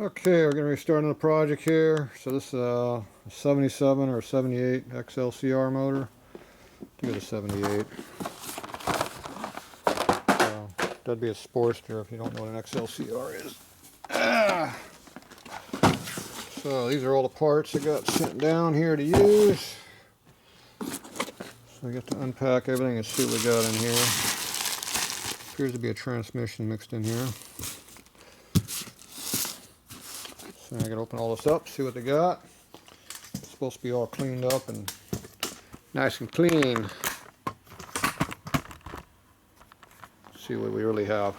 Okay, we're going to be starting the project here. So this is a 77 or a 78 XLCR motor. Give it a 78. That'd be a sportster if you don't know what an XLCR is. So these are all the parts I got sent down here to use. So I get to unpack everything and see what we got in here. Appears to be a transmission mixed in here. So I gotta open all this up, see what they got. It's supposed to be all cleaned up and nice and clean. See what we really have.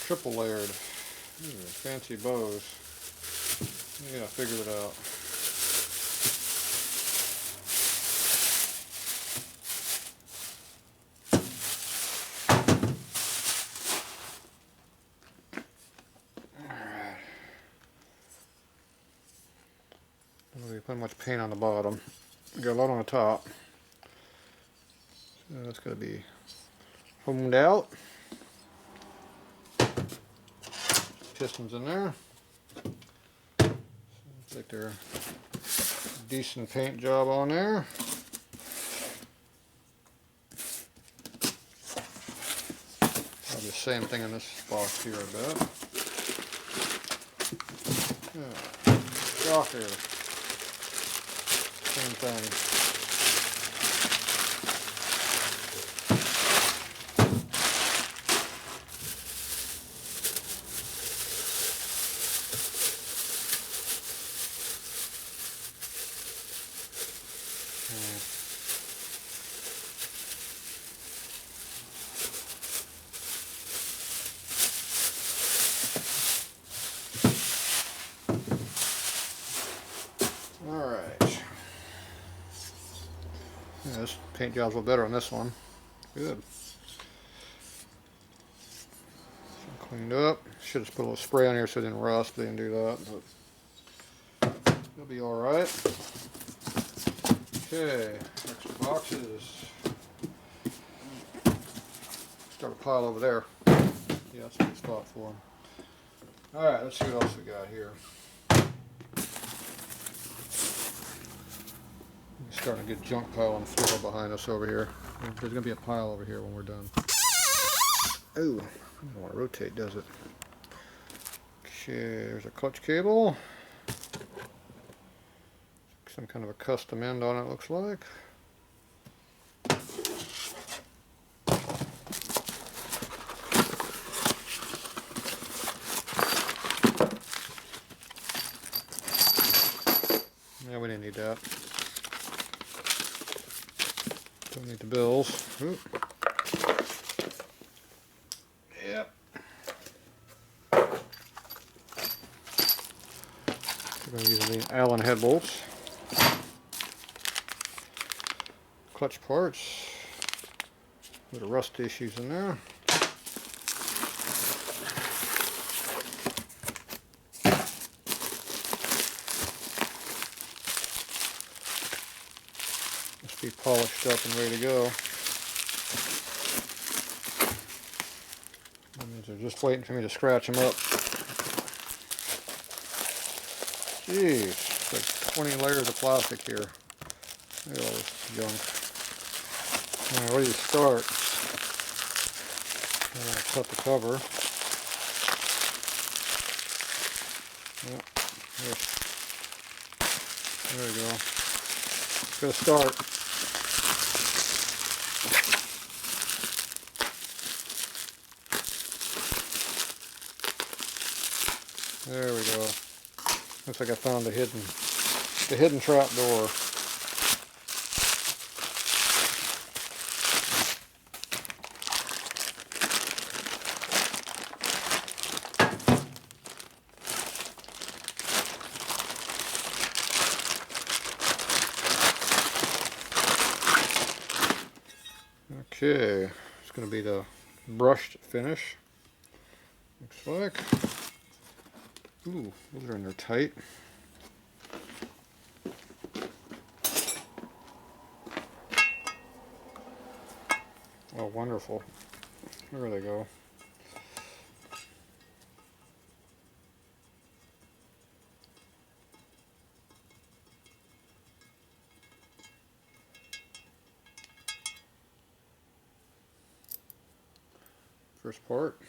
Triple layered. Fancy bows. Yeah, figure it out. Alright. Don't really put much paint on the bottom. We got a lot on the top. So that's going to be homed out. Pistons in there. Looks like they're a decent paint job on there. Probably the same thing in this box here, I bet. Yeah. Shocker. Same thing. Alright. Yeah, this paint job's a little better on this one. Good. Cleaned up. Should have put a little spray on here so it didn't rust. They didn't do that, but it'll be alright. Okay, extra boxes. Start a pile over there. Yeah, that's a good spot for them. Alright, let's see what else we got here. Starting to get junk pile on the floor behind us over here. There's going to be a pile over here when we're done. Ooh, I don't want to rotate, does it? Okay, there's a clutch cable. Some kind of a custom end on it, looks like. Yeah, we didn't need that. Don't need the bills. Oop. Yep. We're going to use the Allen head bolts. Clutch parts. A bit of rust issues in there. Must be polished up and ready to go. That means they're just waiting for me to scratch them up. Jeez, it's like 20 layers of plastic here. Look at all this junk. Alright, where do you start? I'm going to cut the cover. Yep. There we go. Good start. There we go. Looks like I found the hidden trap door. Okay, it's going to be the brushed finish. Looks like. Ooh, those are in there tight. Oh, wonderful. There they go. First part.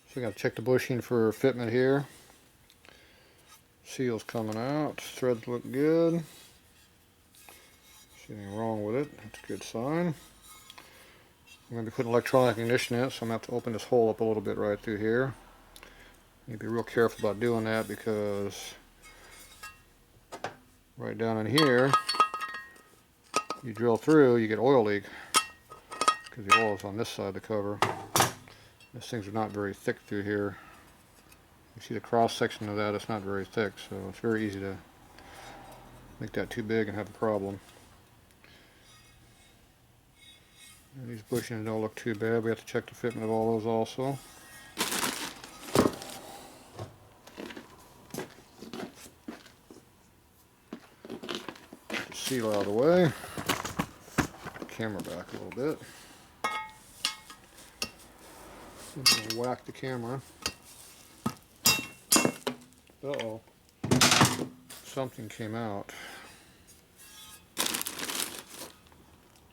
So we got to check the bushing for fitment here. Seal's coming out. Threads look good. See anything wrong with it? That's a good sign. I'm going to be putting electronic ignition in it, so I'm going to have to open this hole up a little bit right through here. You need to be real careful about doing that because right down in here, you drill through, you get oil leak because the oil is on this side of the cover. These things are not very thick through here. You see the cross section of that, it's not very thick, so it's very easy to make that too big and have a problem. And these bushings don't look too bad. We have to check the fitment of all those also. Get the seal out of the way. Put the camera back a little bit. I'm going to whack the camera. Uh-oh. Something came out.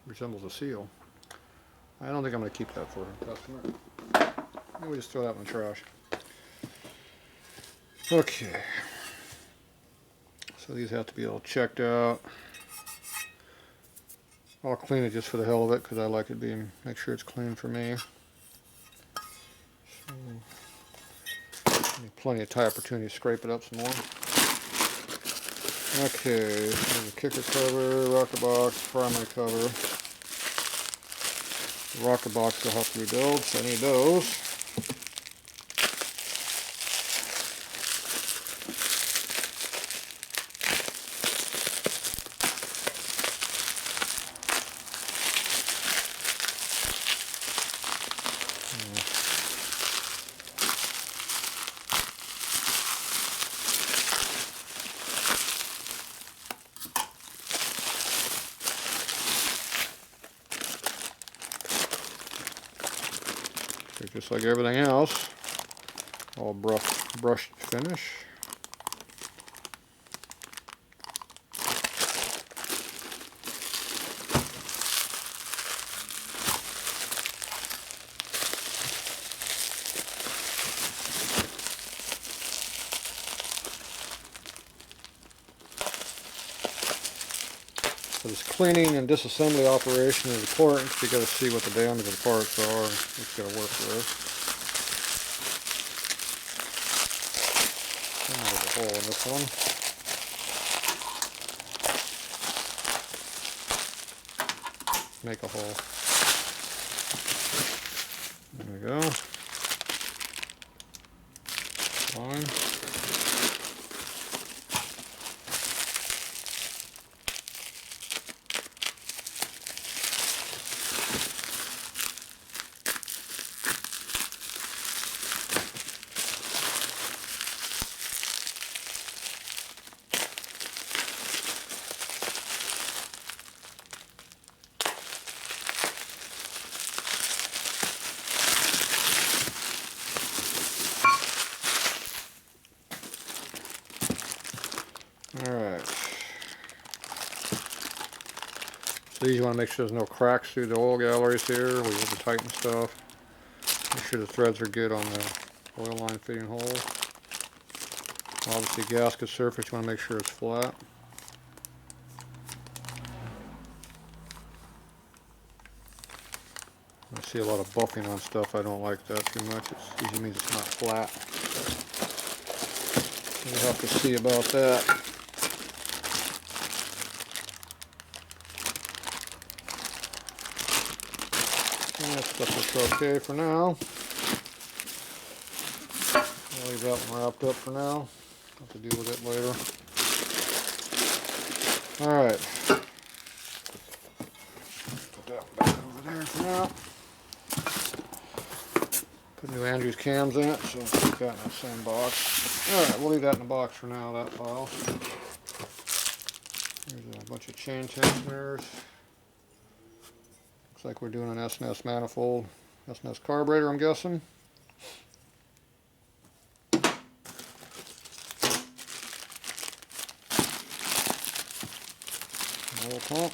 Resembles a seal. I don't think I'm going to keep that for a customer. Maybe we just throw that in the trash. Okay. So these have to be all checked out. I'll clean it just for the hell of it because I like it being, make sure it's clean for me. So, plenty of tie opportunity to scrape it up some more. Okay, so the kicker cover, rocker box, primary cover. The rocker box will have to rebuild, so I need those. Just like everything else, all brushed finish. So this cleaning and disassembly operation is important because you got to see what the damage of the parts are and what you got to work with. There's a hole in this one. Make a hole. There we go. Fine. Alright. So you want to make sure there's no cracks through the oil galleries here where you have to tighten stuff. Make sure the threads are good on the oil line fitting hole. Obviously gasket surface, you want to make sure it's flat. I see a lot of buffing on stuff. I don't like that too much. It usually means it's not flat. We'll have to see about that. That stuff looks okay for now. I'll leave that one wrapped up for now. Have to deal with it later. Alright. Put that one back over there for now. Put new Andrews cams in it, so we'll keep that in that same box. Alright, we'll leave that in the box for now, that file. Here's a bunch of chain tensioners. Looks like we're doing an S&S manifold. S&S carburetor, I'm guessing. Oil pump.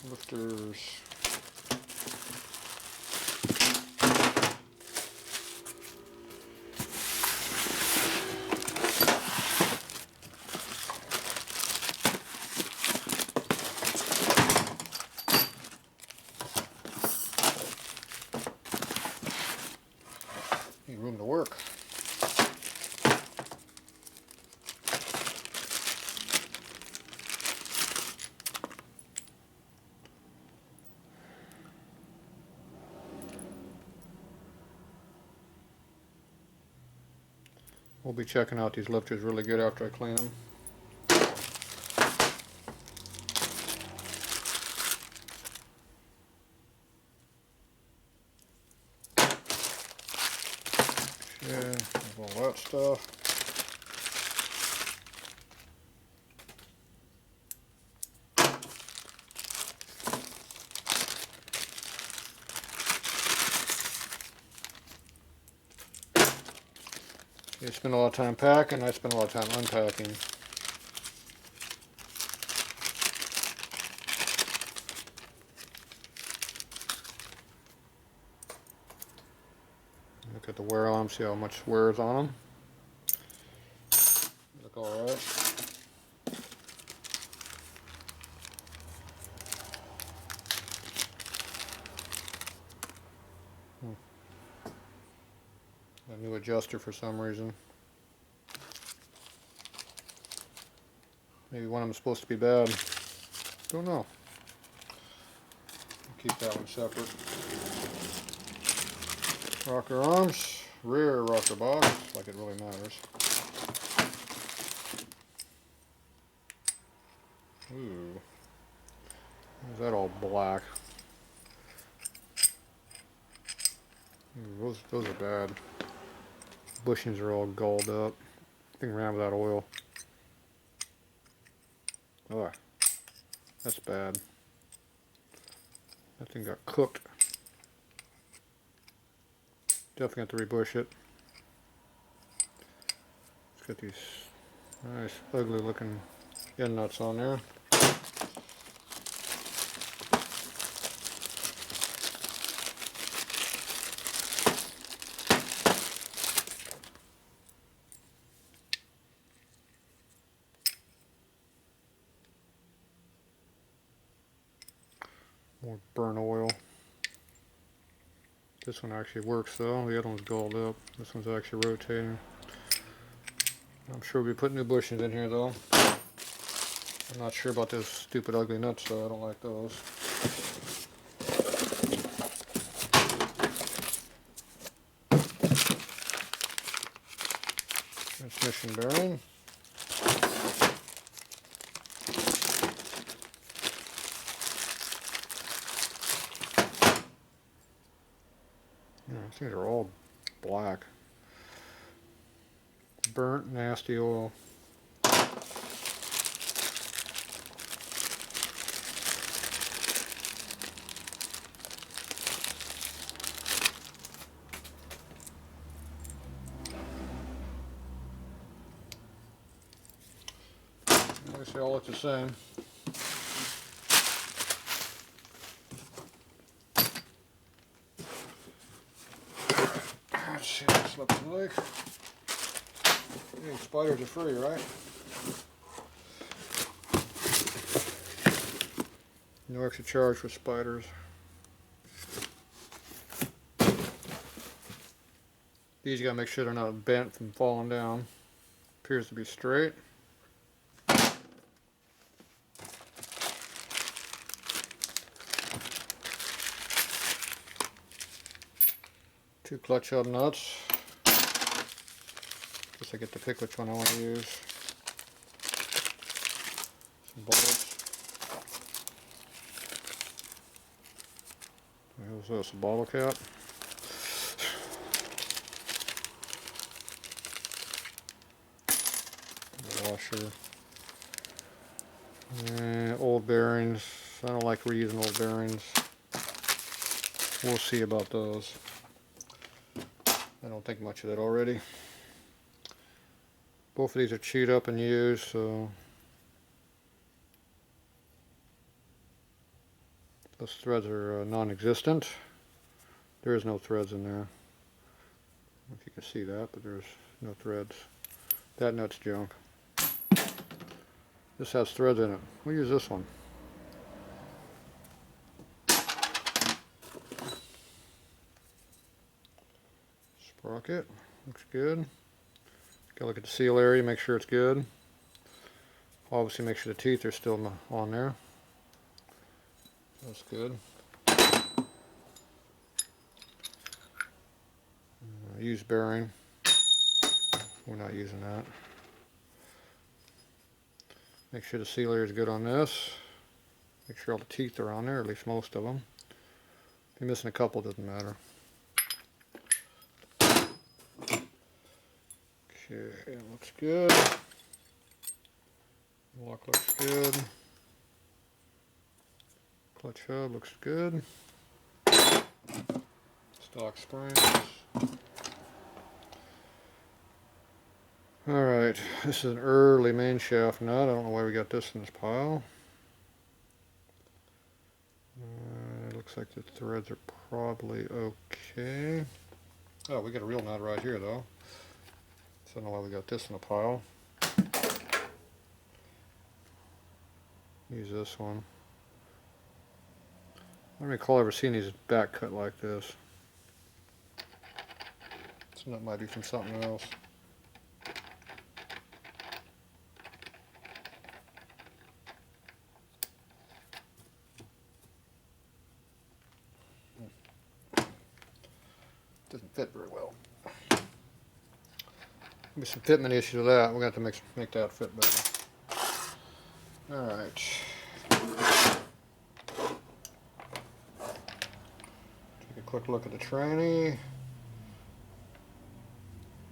Lifters. Need room to work. We'll be checking out these lifters really good after I clean them. Yeah, all that stuff. You spend a lot of time packing, I spend a lot of time unpacking. Look at the wear on them, see how much wear is on them. Look alright. A new adjuster for some reason. Maybe one of them is supposed to be bad. Don't know. Keep that one separate. Rocker arms, rear rocker box, like it really matters. Ooh. Is that all black? Ooh, those are bad. Bushings are all galled up. I think ran without oil. Oh, that's bad. That thing got cooked. Definitely have to rebush it. It's got these nice, ugly looking end nuts on there. More burn oil. This one actually works though. The other one's galled up. This one's actually rotating. I'm sure we'll be putting new bushings in here though. I'm not sure about those stupid ugly nuts though. I don't like those. Transmission bearing. These things are all black. Burnt, nasty oil. I guess they all look the same. Let's see what this looks like. Hey, spiders are free, right? No extra charge for spiders. These you gotta make sure they're not bent from falling down. Appears to be straight. Two clutch hub nuts. Guess I get to pick which one I want to use. Some bolts. What's this? A bottle cap. Washer. Old bearings. I don't like reusing old bearings. We'll see about those. I don't think much of that already. Both of these are chewed up and used, so those threads are non-existent. There is no threads in there. I don't know if you can see that, but there's no threads. That nut's junk. This has threads in it. We'll use this one. Sprocket. Looks good. Gotta look at the seal area, make sure it's good. Obviously make sure the teeth are still on there. That's good. Use bearing. We're not using that. Make sure the seal area is good on this. Make sure all the teeth are on there, at least most of them. If you're missing a couple, it doesn't matter. Okay, it looks good. Lock looks good. Clutch hub looks good. Stock springs. Alright, this is an early main shaft nut. I don't know why we got this in this pile. It looks like the threads are probably okay. Oh, we got a real nut right here though. So I don't know why we got this in a pile. Use this one. I don't recall ever seeing these back cut like this. This nut might be from something else. Doesn't fit very well. Maybe some fitment issues with that. We're going to have to make that fit better. Alright. Take a quick look at the tranny.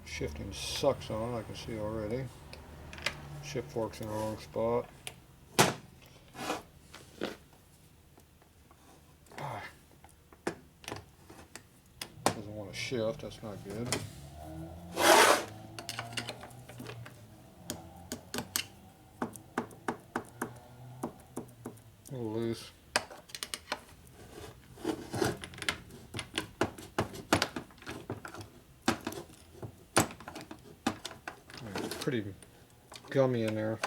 Shifting sucks on it, I can see already. Shift fork's in the wrong spot. Doesn't want to shift, that's not good. A little loose. It's pretty gummy in there.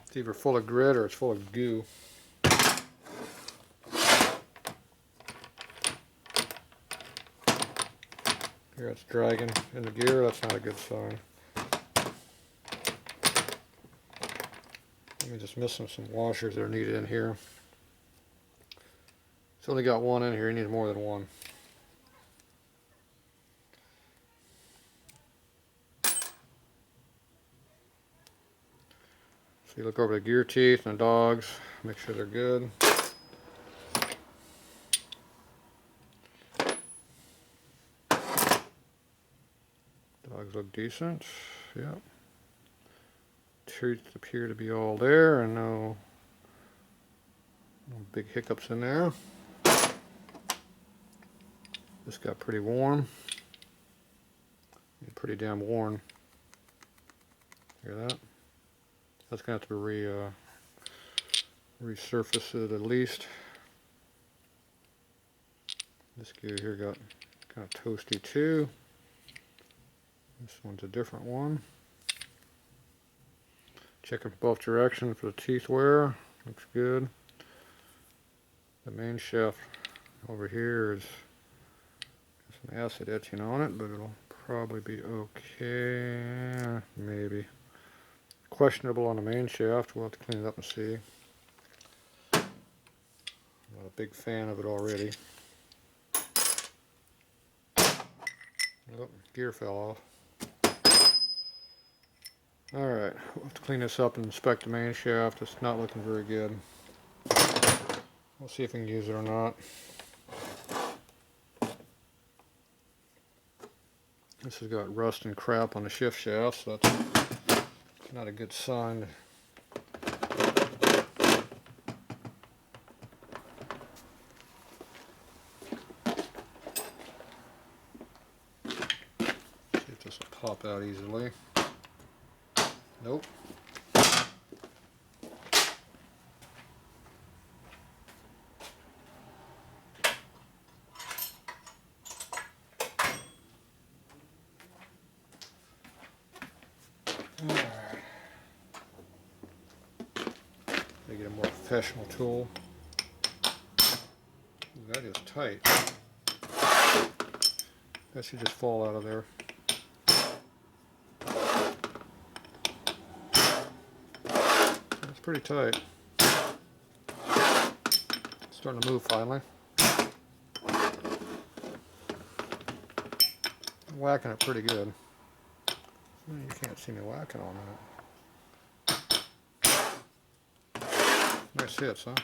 It's either full of grit or it's full of goo. Here it's dragging in the gear, that's not a good sign. Let me just missing some washers that are needed in here. It's only got one in here, you need more than one. So you look over the gear teeth and the dogs, make sure they're good. Dogs look decent, yeah. Teeth appear to be all there and no big hiccups in there. This got pretty warm. Pretty damn worn. Hear that? That's going to have to be resurfaced it at least. This gear here got kind of toasty too. This one's a different one. Checking both directions for the teeth wear. Looks good. The main shaft over here is some acid etching on it, but it'll probably be okay. Maybe. Questionable on the main shaft. We'll have to clean it up and see. Not a big fan of it already. Oh, gear fell off. Alright, we'll have to clean this up and inspect the main shaft. It's not looking very good. We'll see if we can use it or not. This has got rust and crap on the shift shaft, so that's not a good sign. See if this will pop out easily. Nope. They get a more professional tool. Ooh, that is tight. That should just fall out of there. It's pretty tight. It's starting to move finally. I'm whacking it pretty good. You can't see me whacking on that. Nice hits, huh?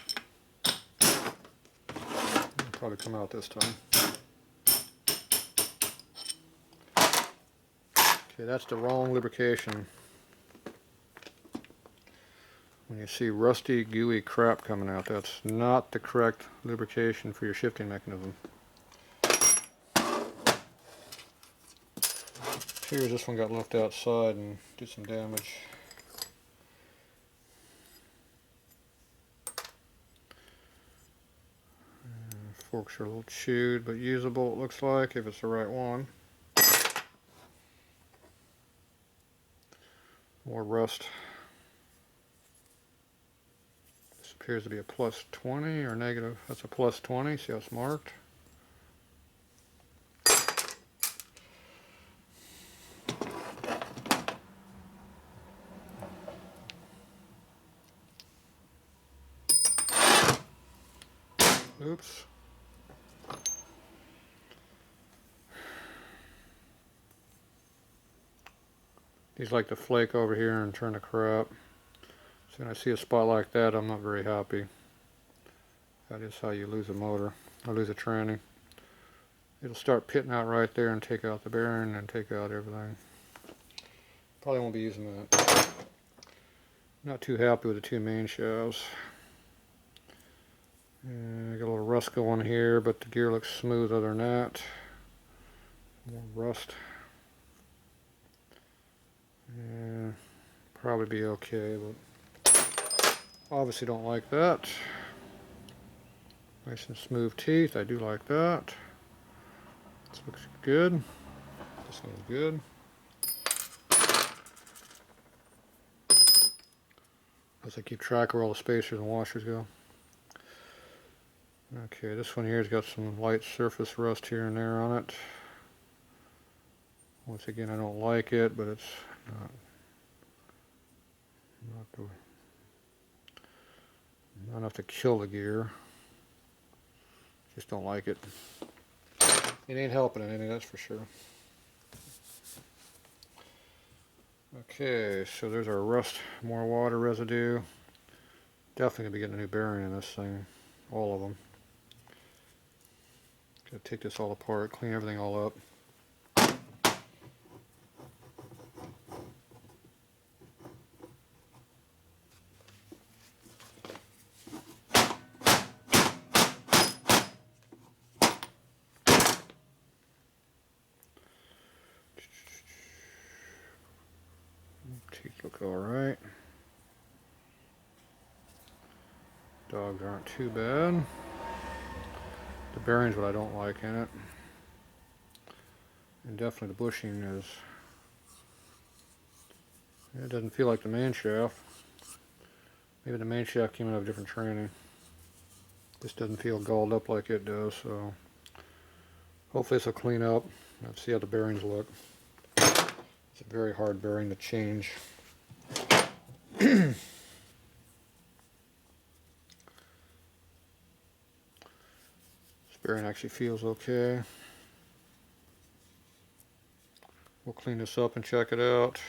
It'll probably come out this time. Okay, that's the wrong lubrication. When you see rusty, gooey crap coming out, that's not the correct lubrication for your shifting mechanism. Appears this one got left outside and did some damage. Forks are a little chewed, but usable it looks like, if it's the right one. More rust. This appears to be a plus 20 or negative. That's a plus 20. See how it's marked? Oops. These like to flake over here and turn to crap. So when I see a spot like that, I'm not very happy. That is how you lose a motor, or lose a tranny. It'll start pitting out right there and take out the bearing and take out everything. Probably won't be using that. Not too happy with the two main shafts. Got a little rust going here, but the gear looks smooth other than that. More rust. Yeah, probably be okay, but obviously don't like that. Nice and smooth teeth, I do like that. This looks good. This one is good. As I keep track of where all the spacers and washers go. Okay, this one here has got some light surface rust here and there on it. Once again, I don't like it, but it's not enough to kill the gear. Just don't like it. It ain't helping it any, that's for sure. Okay, so there's our rust, more water residue. Definitely gonna be getting a new bearing in this thing, all of them. Gotta take this all apart, clean everything all up. Teeth look alright. Dogs aren't too bad. The bearing's what I don't like in it. And definitely the bushing is... It doesn't feel like the main shaft. Maybe the main shaft came out of a different training. This doesn't feel galled up like it does, so... Hopefully this will clean up. Let's see how the bearings look. a very hard bearing to change. This bearing actually feels okay. We'll clean this up and check it out.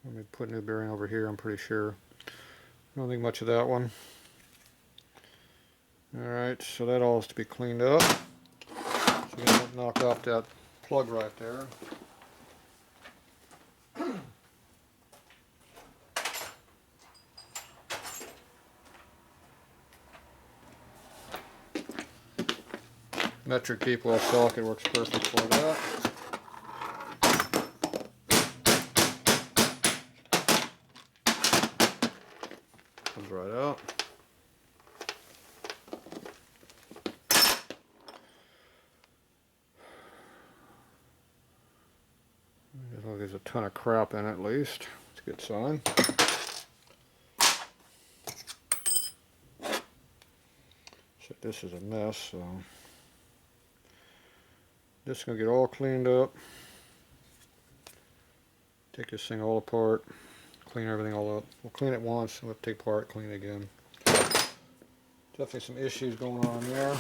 Let me put a new bearing over here, I'm pretty sure. I don't think much of that one. Alright, so that all is to be cleaned up. So you're going to knock off that plug right there. Metric keep well socket works perfect for that. Comes right out. There's a ton of crap in it at least. It's a good sign. So this is a mess, so this is going to get all cleaned up. Take this thing all apart, clean everything all up. We'll clean it once, we'll take it apart, clean it again. Definitely some issues going on there.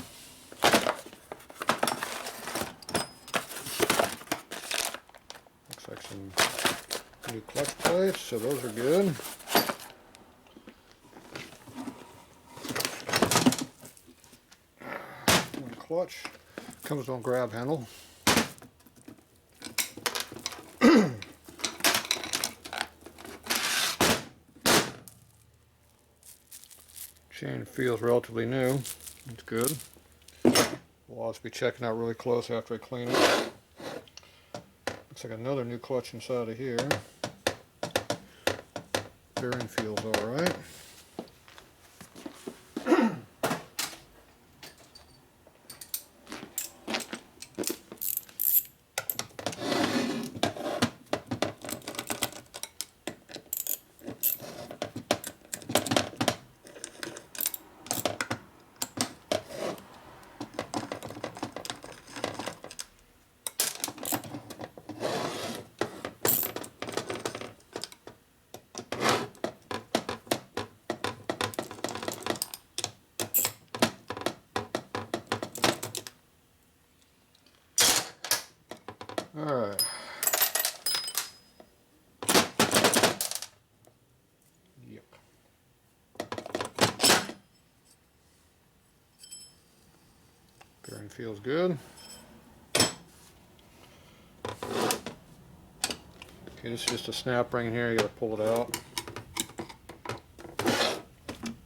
Looks like some new clutch plates, so those are good. One clutch comes with a grab handle. Chain feels relatively new. It's good. We'll also be checking out really close after I clean it. Looks like another new clutch inside of here. Bearing feels alright. Alright. Yep. Bearing feels good. Okay, this is just a snap ring in here, you gotta pull it out.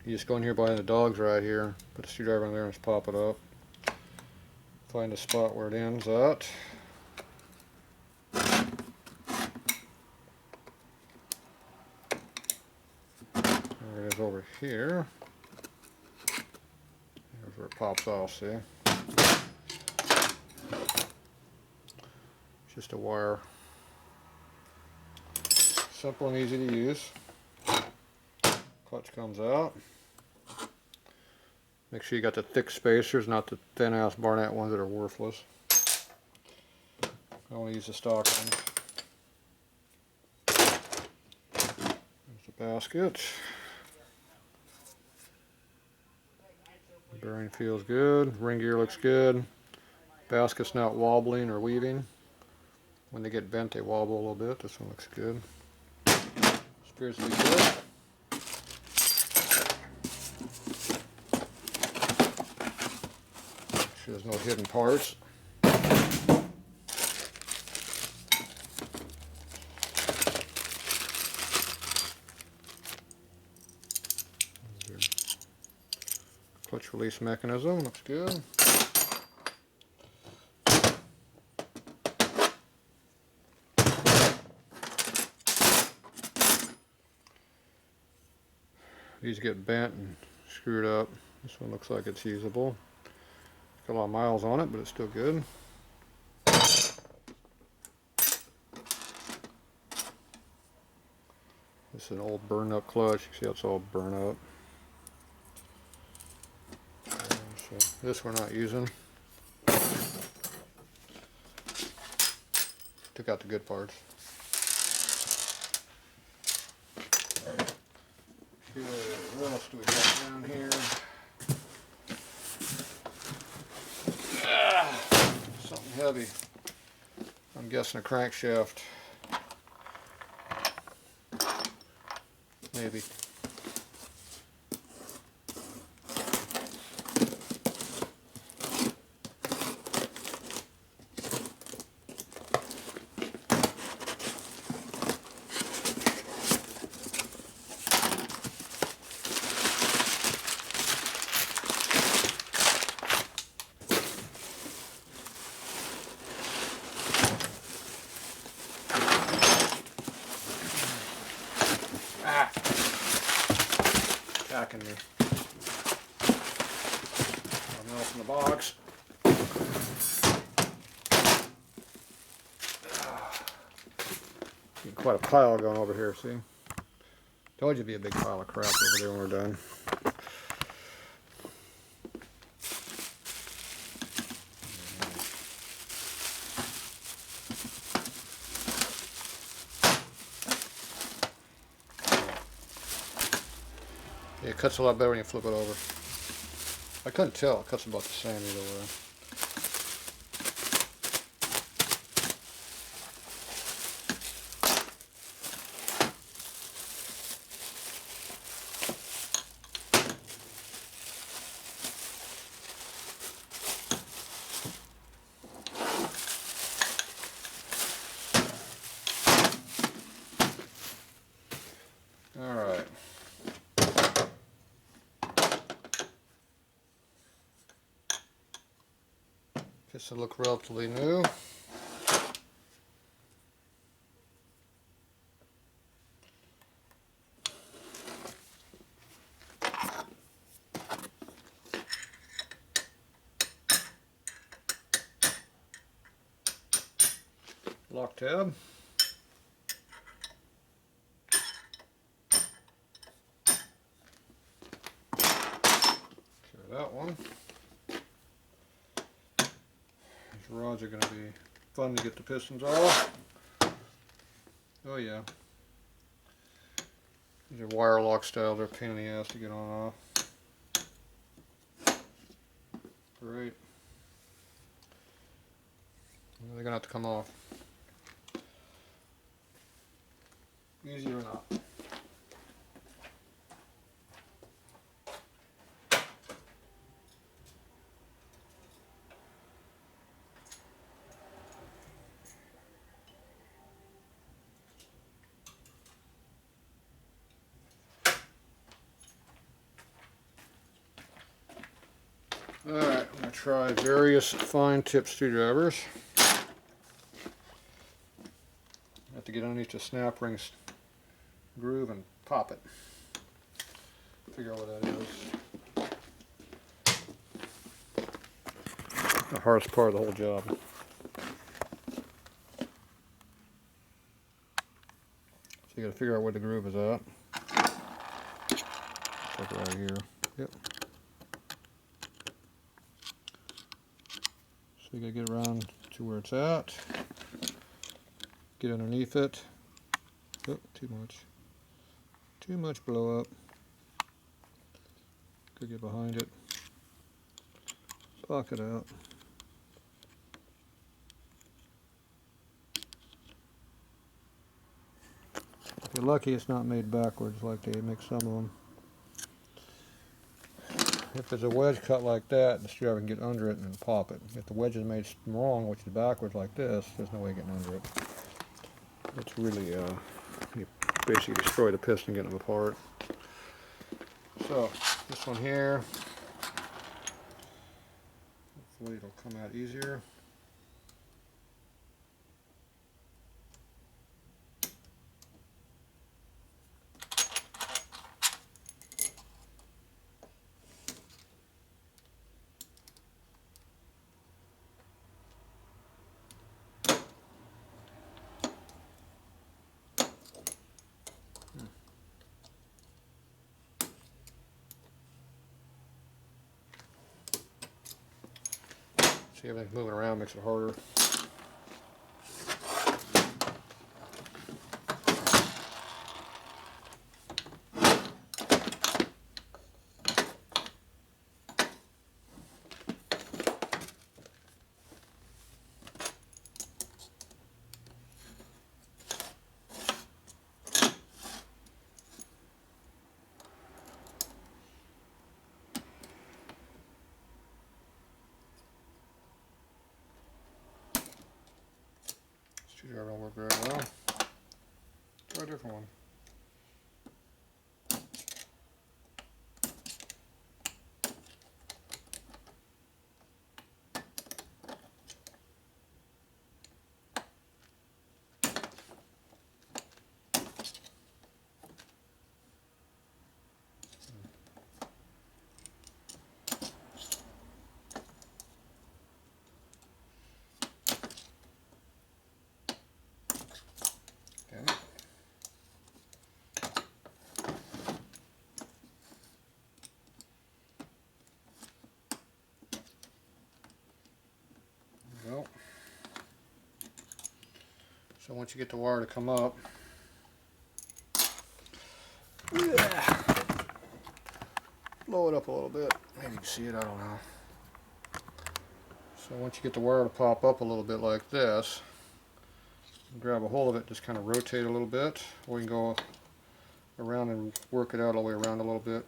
You just go in here behind the dogs right here, put the screwdriver in there and just pop it up. Find the spot where it ends at. There it is over here. There's where it pops off, see? It's just a wire. Simple and easy to use. Clutch comes out. Make sure you got the thick spacers, not the thin ass Barnett ones that are worthless. I want to use the stock ones. There's the basket. The bearing feels good. Ring gear looks good. Basket's not wobbling or weaving. When they get bent, they wobble a little bit. This one looks good. Appears to be good. Sure there's no hidden parts. Clutch release mechanism looks good. These get bent and screwed up. This one looks like it's usable. Got a lot of miles on it, but it's still good. This is an old burned up clutch. You see how it's all burned up. So this we're not using. took out the good parts. Okay, what else do we got down here? Something heavy. I'm guessing a crankshaft. Maybe. Attacking me. Something else in the box. Quite a pile going over here, see? Told you it'd be a big pile of crap over there when we're done. Yeah, it cuts a lot better when you flip it over. I couldn't tell, it cuts about the same either way. Alright. Piston look relatively new. Lock tab. That one. These rods are going to be fun to get the pistons off. Oh yeah. These are wire lock style. They're a pain in the ass to get on and off. Great. They're going to have to come off. Easy or not. Alright, I'm going to try various fine tip screwdrivers. I have to get underneath the snap ring groove and pop it. Figure out what that is. The hardest part of the whole job. So you got to figure out where the groove is at. Like right here. Yep. So you got to get around to where it's at. Get underneath it. Oh, too much. Too much blow up. Could get behind it. Lock it out. If you're lucky, it's not made backwards like they make some of them. If there's a wedge cut like that, the screwdriver can get under it and pop it. If the wedge is made wrong, which is backwards like this, there's no way getting under it. It's really, you basically destroy the piston getting them apart. So, this one here, hopefully it'll come out easier. See, everything's moving around makes it harder. work very well. Try a different one. Okay. Well, so once you get the wire to come up, blow it up a little bit. Maybe you can see it, I don't know. So once you get the wire to pop up a little bit like this, grab a hold of it, just kind of rotate a little bit, or you can go around and work it out all the way around a little bit.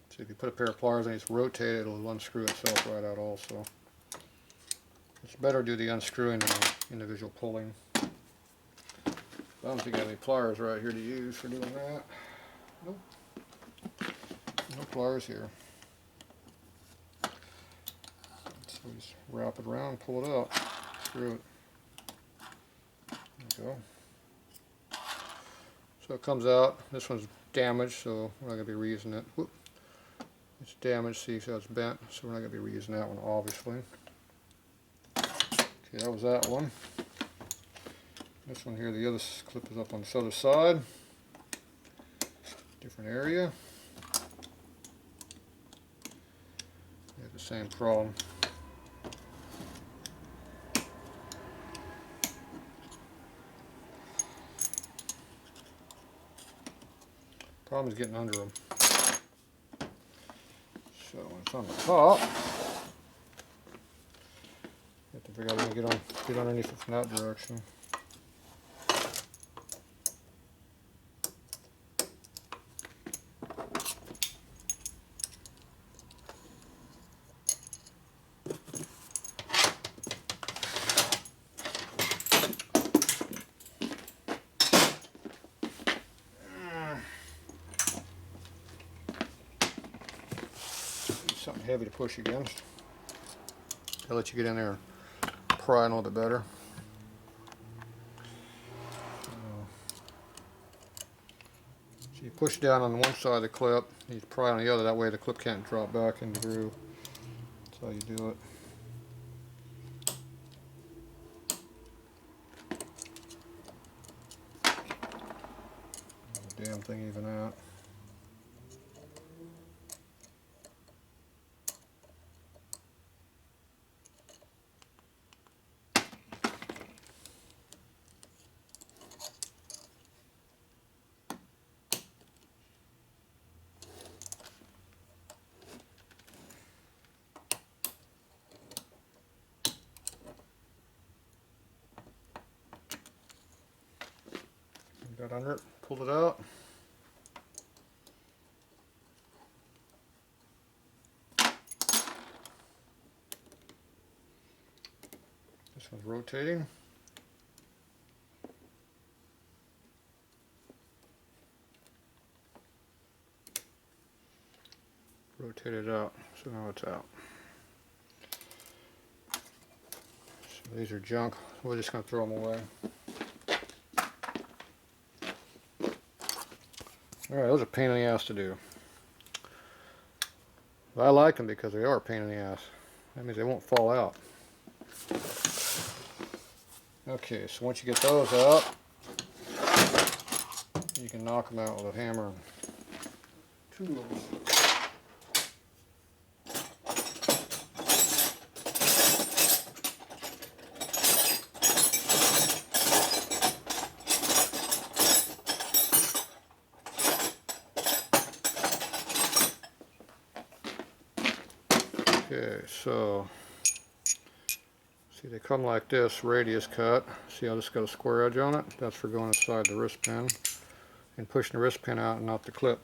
So if you put a pair of pliers and just rotate it, it'll unscrew itself right out also. It's better to do the unscrewing than the individual pulling. I don't think I have any pliers right here to use for doing that. Nope. No pliers here. So we just wrap it around, pull it out, screw it. There we go. So it comes out. This one's damaged, so we're not going to be reusing it. Whoop. It's damaged, see, so it's bent, so we're not going to be reusing that one, obviously. Okay, that was that one. This one here, the other clip is up on this other side. Different area. We have the same problem. Problem is getting under them. So when it's on the top, you have to figure out how to get underneath it from that direction. Something heavy to push against. I'll let you get in there and pry a little bit better. So you push down on one side of the clip, you pry on the other, that way the clip can't drop back in the groove. That's how you do it. The damn thing even out. Got under it, pulled it out. This one's rotating. Rotate it out, so now it's out. So these are junk, we're just going to throw them away. Alright, those are a pain in the ass to do. But I like them because they are a pain in the ass. That means they won't fall out. Okay, so once you get those out, you can knock them out with a hammer and tools. Okay, so see they come like this, radius cut. See how this got a square edge on it? That's for going inside the wrist pin and pushing the wrist pin out and not the clip.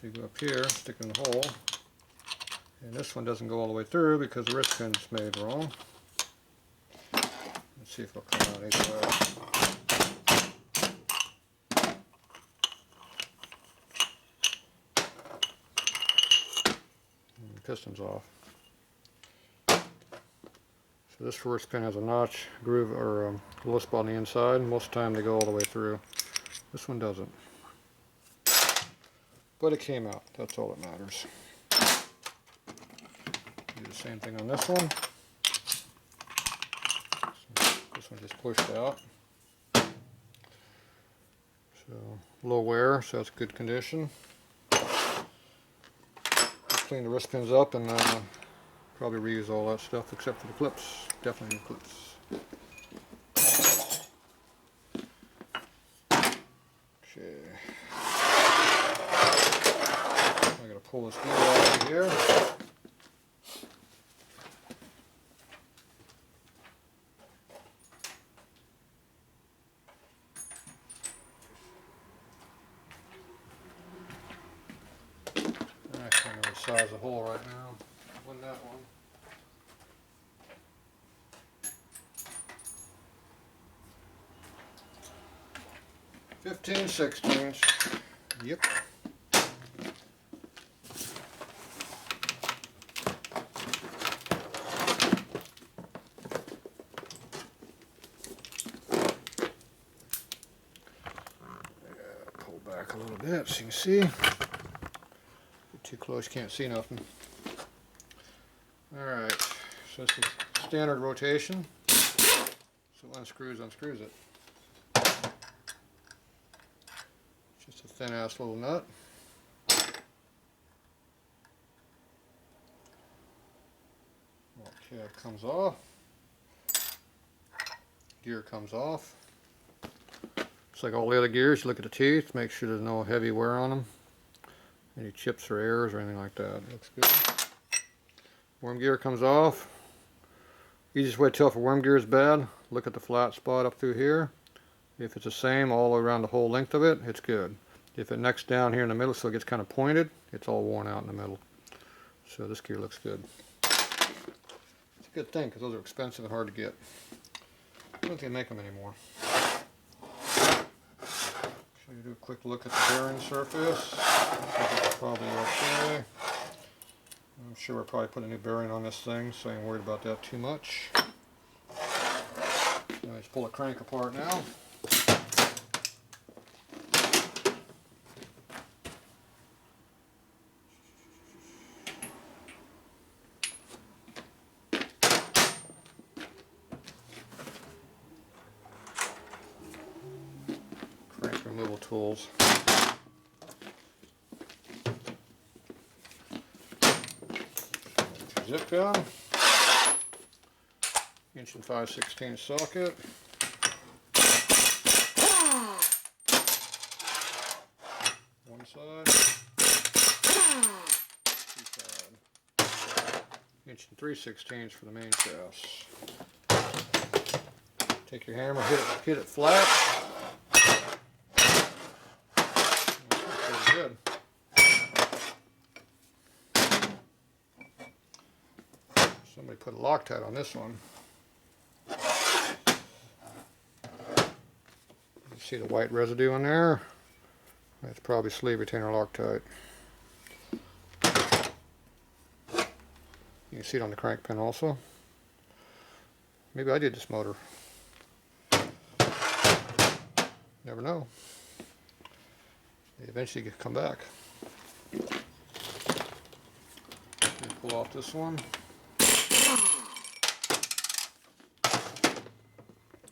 So you go up here, stick in the hole, And this one doesn't go all the way through because the wrist pin's made wrong. Let's see if it'll come out either way. And the piston's off. So this wrist pin has a notch, groove, or a little spot on the inside. Most of the time they go all the way through. This one doesn't. But it came out. That's all that matters. Do the same thing on this one. So this one just pushed out. So low wear, so that's good condition. Clean the wrist pins up and probably reuse all that stuff except for the clips. Definitely the clips. Okay. I gotta pull this gear out of here. I can't know the size of the hole right now. Wasn't that one? 15/16. Yep. Pull back a little bit so you can see. Get too close, you can't see nothing. Alright, so this is standard rotation. So it unscrews it. Just a thin ass little nut. Okay, it comes off. Gear comes off. Just like all the other gears, you look at the teeth, make sure there's no heavy wear on them. Any chips or errors or anything like that. Looks good. Worm gear comes off. Easiest way to tell if a worm gear is bad, look at the flat spot up through here. If it's the same all around the whole length of it, it's good. If it necks down here in the middle so it gets kind of pointed, it's all worn out in the middle. So this gear looks good. It's a good thing because those are expensive and hard to get. I don't think they make them anymore. So you do a quick look at the bearing surface. It's probably okay. I'm sure we'll probably put a new bearing on this thing, so I ain't worried about that too much. Let's pull the crank apart now. Crank removal tools. Zip gun, 1 5/16 socket, one side, two side, 1 3/16 for the main shafts. Take your hammer, hit it flat. That's pretty good. Somebody put a Loctite on this one. You see the white residue on there? That's probably sleeve retainer Loctite. You can see it on the crank pin also. Maybe I did this motor. Never know. They eventually come back. Pull off this one. I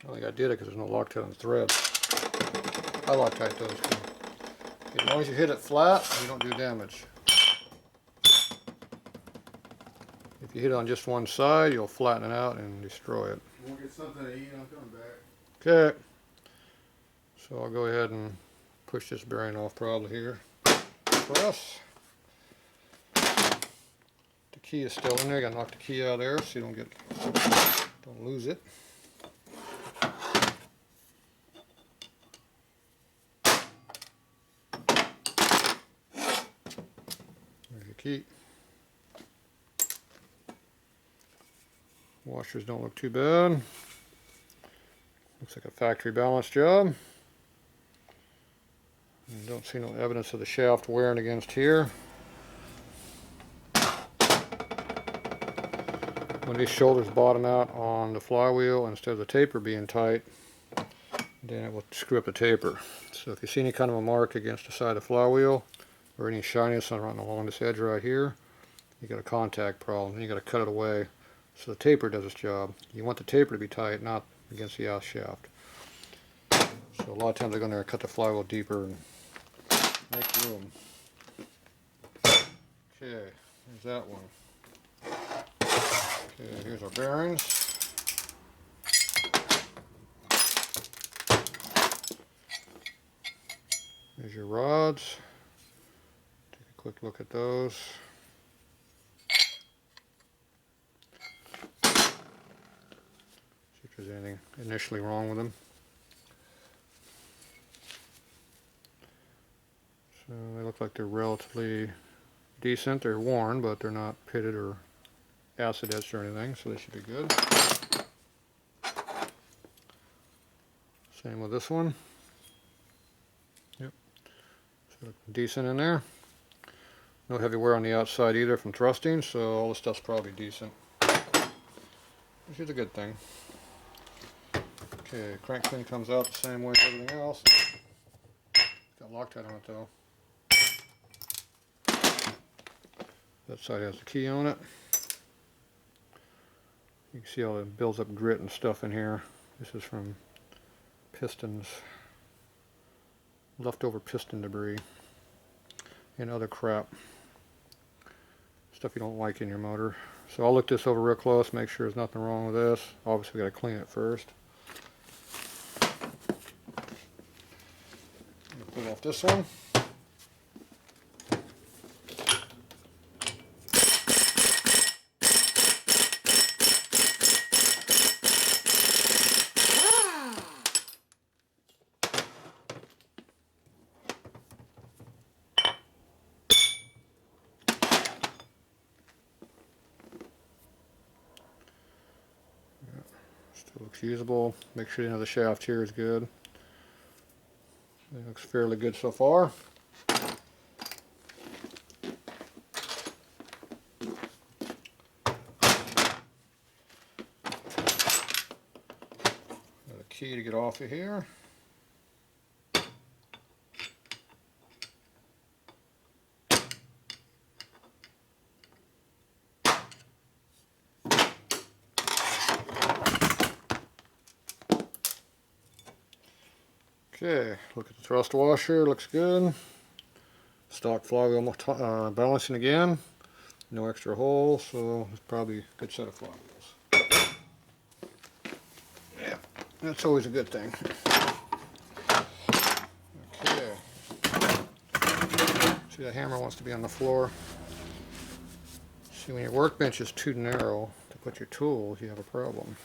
don't think I did it because there's no Loctite on the threads. I Loctite those too. As long as you hit it flat, you don't do damage. If you hit it on just one side, you'll flatten it out and destroy it. We'll get something to eat, I'm coming back. Okay. So I'll go ahead and push this bearing off probably here. Press. The key is still in there. You gotta knock the key out of there so you don't lose it. There's your key. Washers don't look too bad. Looks like a factory balance job. And don't see no evidence of the shaft wearing against here. When these shoulders bottom out on the flywheel, instead of the taper being tight, then it will screw up the taper. So if you see any kind of a mark against the side of the flywheel, or any shininess along this edge right here, you got a contact problem, and you got to cut it away so the taper does its job. You want the taper to be tight, not against the ass shaft. So a lot of times I go in there and cut the flywheel deeper and make room. Okay, here's that one. Okay, here's our bearings. There's your rods. Take a quick look at those. See if there's anything initially wrong with them. So they look like they're relatively decent. They're worn, but they're not pitted or acid etched or anything, so they should be good. Same with this one. Yep. So decent in there. No heavy wear on the outside either from thrusting, so all the stuff's probably decent. Which is a good thing. Okay, crank pin comes out the same way as everything else. Got Loctite on it though. That side has the key on it. You can see how it builds up grit and stuff in here. This is from pistons, leftover piston debris, and other crap. Stuff you don't like in your motor. So I'll look this over real close, make sure there's nothing wrong with this. Obviously we got to clean it first. Pull off this one. Still looks usable. Make sure you know the shaft here is good. It looks fairly good so far. Got a key to get off of here. Okay, look at the thrust washer, looks good. Stock flywheel balancing again. No extra hole, so it's probably a good set of flywheels. Yeah, that's always a good thing. Okay. See, the hammer wants to be on the floor. See, when your workbench is too narrow to put your tools, you have a problem.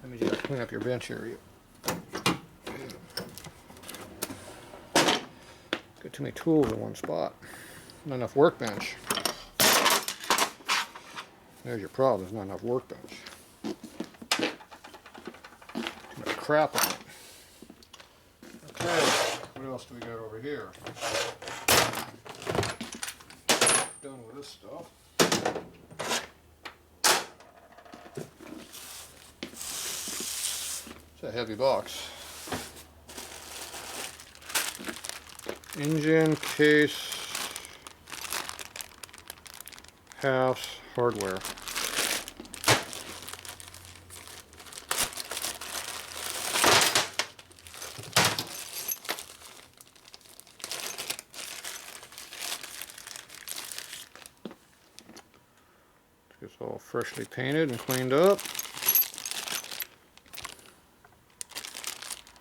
That means you have to clean up your bench area. Got too many tools in one spot. Not enough workbench. There's your problem, there's not enough workbench. Too much crap on it. Okay, what else do we got over here? Done with this stuff. It's a heavy box. Engine, case, halves, hardware. It's all freshly painted and cleaned up.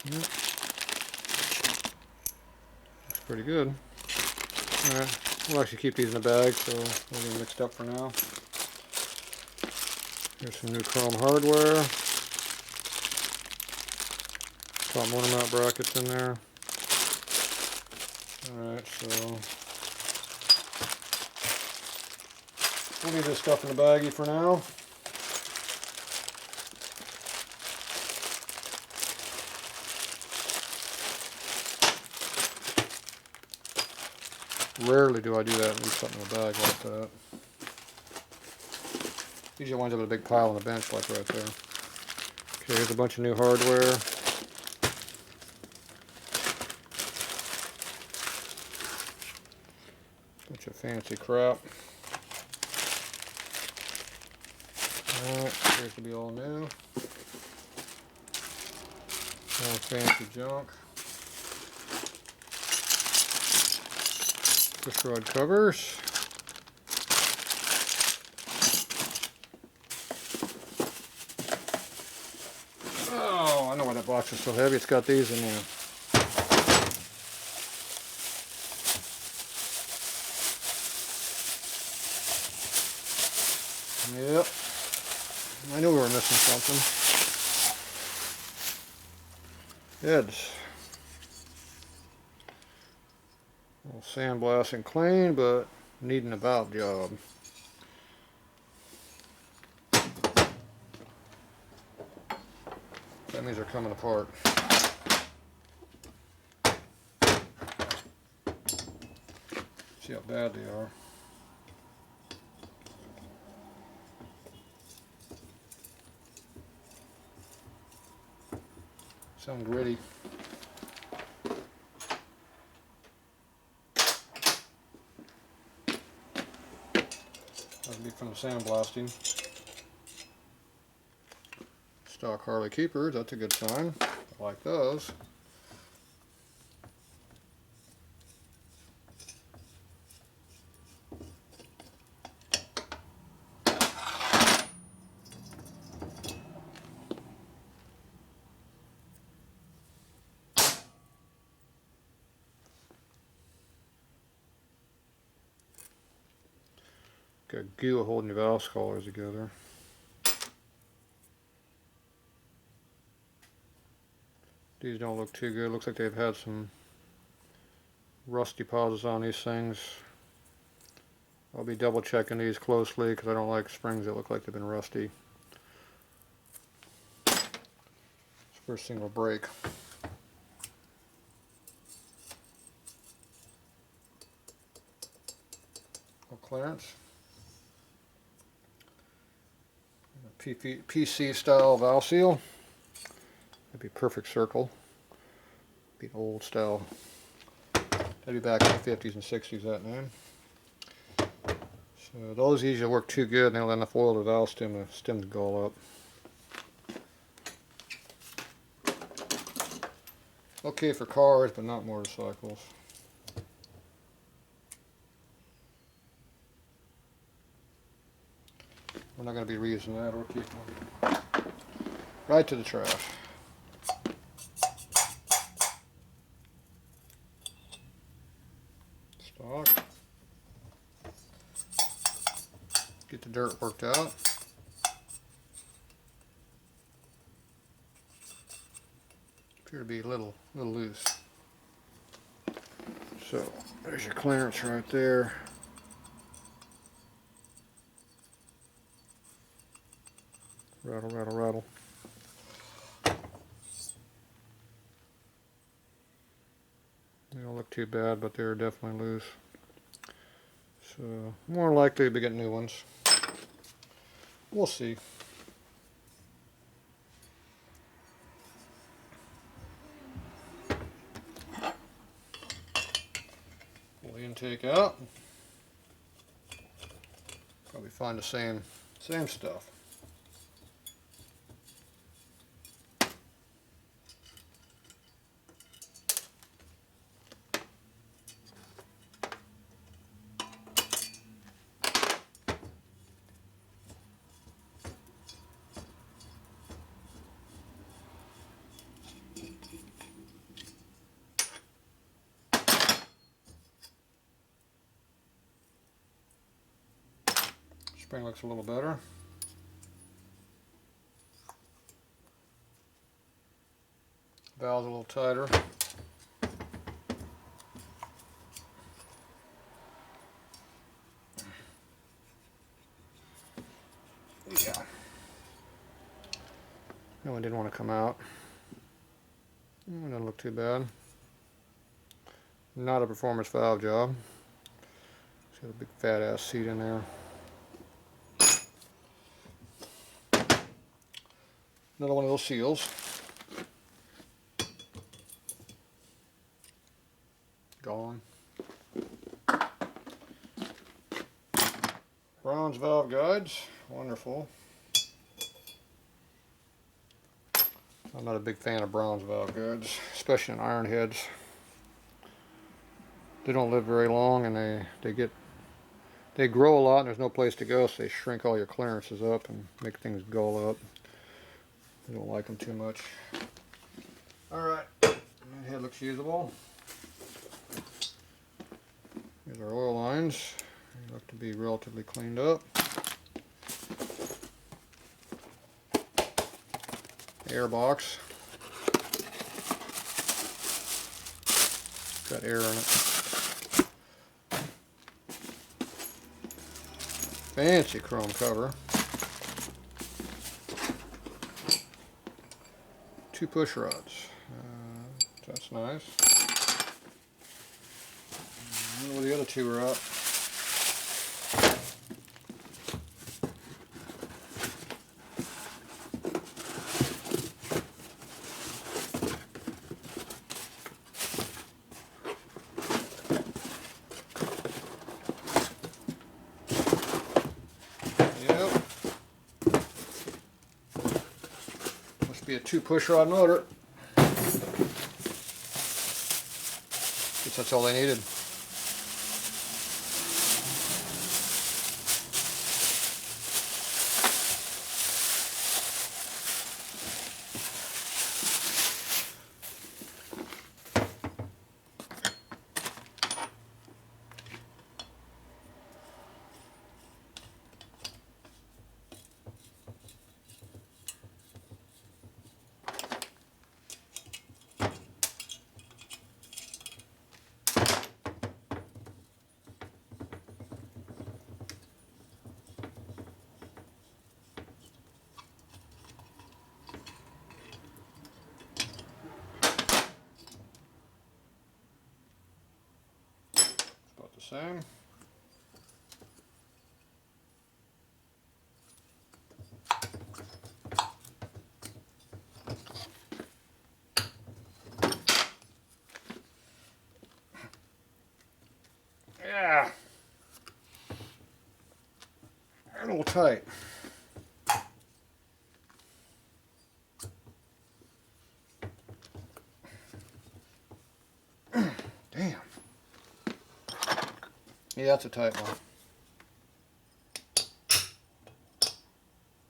Yep. Looks pretty good. Alright, we'll actually keep these in the bag, so we'll get mixed up for now. Here's some new chrome hardware. Top motor mount brackets in there. Alright, so We'll leave this stuff in the baggie for now. Rarely do I do that and leave something in a bag like that. Usually winds up with a big pile on the bench like right there. Okay, here's a bunch of new hardware. Bunch of fancy crap. Alright, appears to be all new. More fancy junk. Push rod covers. Oh, I know why that box is so heavy. It's got these in there. Yep. I knew we were missing something. Heads. A little sandblast and clean, but needing a valve job. That means they're coming apart. See how bad they are. Sound gritty. That'll be from the sandblasting. Stock Harley Keepers, that's a good sign. I like those. Got goo holding your valve collars together. These don't look too good. Looks like they've had some rust deposits on these things. I'll be double checking these closely because I don't like springs that look like they've been rusty. First thing will break. Clearance. PC style valve seal. That'd be perfect circle. Be an old style. That'd be back in the 50s and 60s, that name. So those usually work too good and they'll have enough oil to valve stem to go up. Okay for cars, but not motorcycles. We're not going to be reusing that. We'll keep one. Right to the trash. Stock. Get the dirt worked out. Appear to be a little loose. So there's your clearance right there. Rattle, rattle, rattle. They don't look too bad, but they're definitely loose. So more likely to get new ones. We'll see. Pull the intake out. Probably find the same stuff. Spring looks a little better. Valve's a little tighter. That one didn't want to come out. Doesn't look too bad. Not a performance valve job. It's got a big fat ass seat in there. Another one of those seals. Gone. Bronze valve guides. Wonderful. I'm not a big fan of bronze valve guides, especially in ironheads. They don't live very long, and they grow a lot, and there's no place to go, so they shrink all your clearances up and make things gull up. I don't like them too much. Alright, that head looks usable. Here's our oil lines. They look to be relatively cleaned up. Air box. Got air in it. Fancy chrome cover. 2 push rods. That's nice. I don't know where the other 2 are at. Be a 2 push rod motor. Guess that's all they needed. About the same. Yeah. They're a little tight. Damn. Yeah, that's a tight one.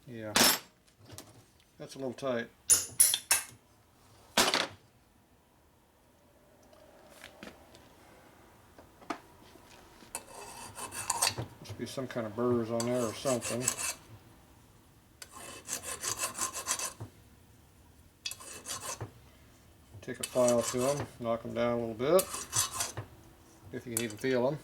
Yeah. That's a little tight. Must be some kind of burrs on there or something. Take a file to them, knock them down a little bit, if you can even feel them.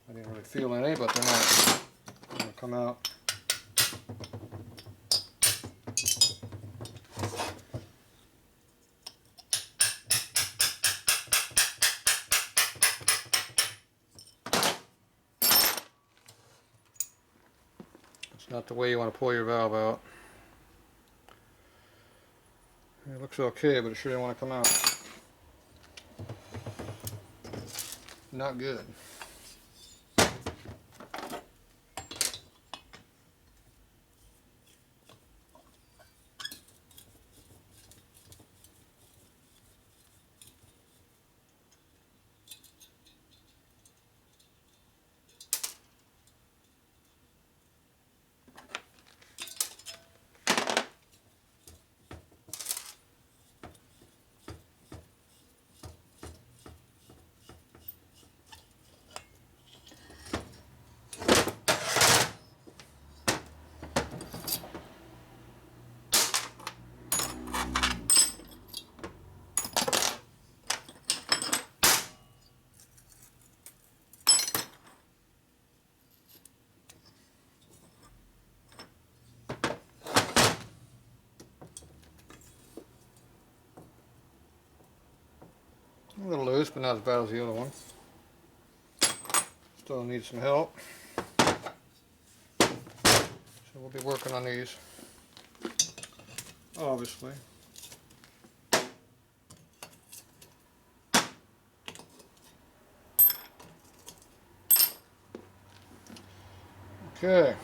I didn't really feel any, but they're not going to come out. It's not the way you want to pull your valve out. It looks okay, but it sure didn't want to come out. Not good. loose, but not as bad as the other one. Still need some help. So we'll be working on these, obviously. Okay.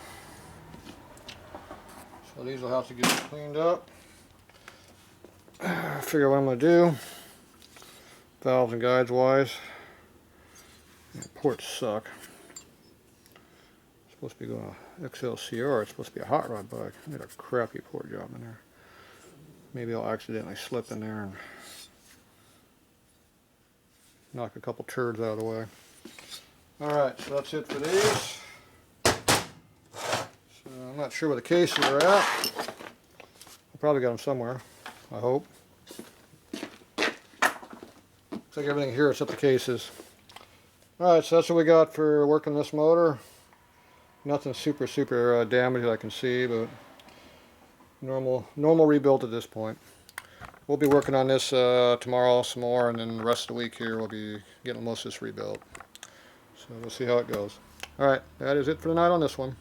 So these will have to get cleaned up. Figure what I'm going to do, valves and guides wise. Ports suck. It's supposed to be going to XLCR. It's supposed to be a hot rod bike. I made a crappy port job in there. Maybe I'll accidentally slip in there and knock a couple turds out of the way. Alright, so that's it for these. So I'm not sure where the cases are at. I probably got them somewhere, I hope. Looks like everything here except the cases. Alright, so that's what we got for working this motor. Nothing super damaged I can see, but normal rebuild at this point. We'll be working on this tomorrow some more, and then the rest of the week here we'll be getting most of this rebuilt. So we'll see how it goes. Alright, that is it for tonight on this one.